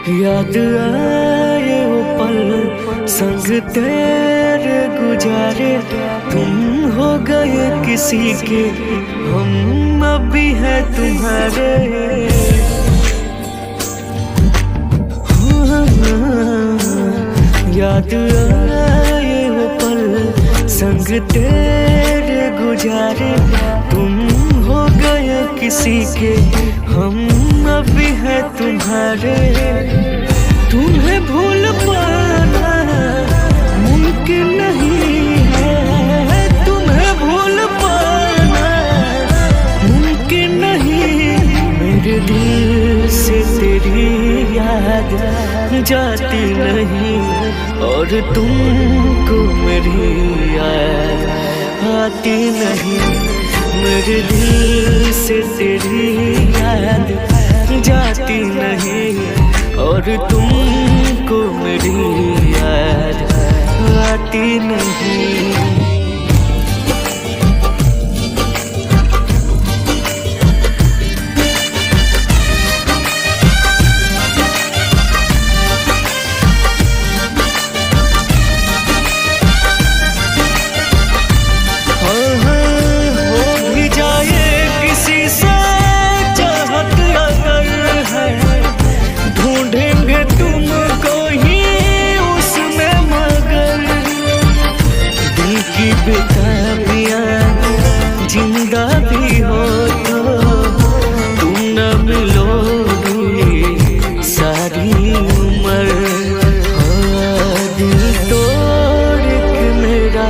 याद आए वो पल संग तेरे गुजारे, तुम हो गए किसी के, हम अब भी हैं तुम्हारे। याद आए वो पल संग तेरे गुजारे, तुम हो गए किसी के, हम अब भी हैं तुम्हारे। तुम्हें भूल पाना मुमकिन नहीं है, तुम्हें भूल पाना मुमकिन नहीं। मेरे दिल से तेरी याद जाती नहीं, और तुमको मेरी याद आती नहीं। मेरे दिल से तेरी याद जाती नहीं, और तुमको मेरी याद आती नहीं। जिंदा भी हो तो तुम न मिलोगी सारी उम्र। दिल तोड़ के मेरा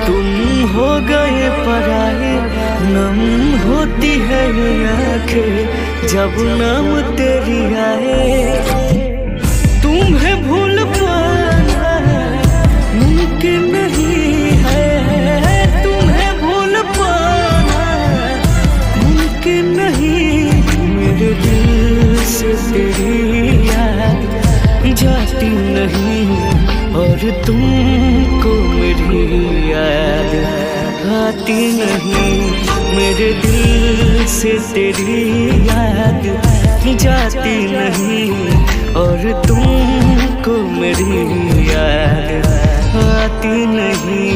तुम हो गए पराए, नम होती है आंखें जब नाम तेरी आए। तुम्हें भूल पाना मुमकिन नहीं है, मेरे दिल से तेरी याद जाती नहीं, और तुमको मेरी याद आती नहीं। मेरे दिल से तेरी याद जाती नहीं, और तुमको मेरी याद आती नहीं,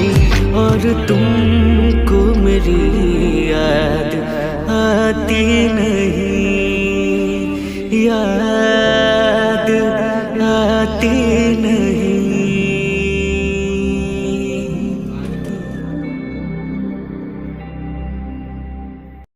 और तुमको मेरी याद आती नहीं।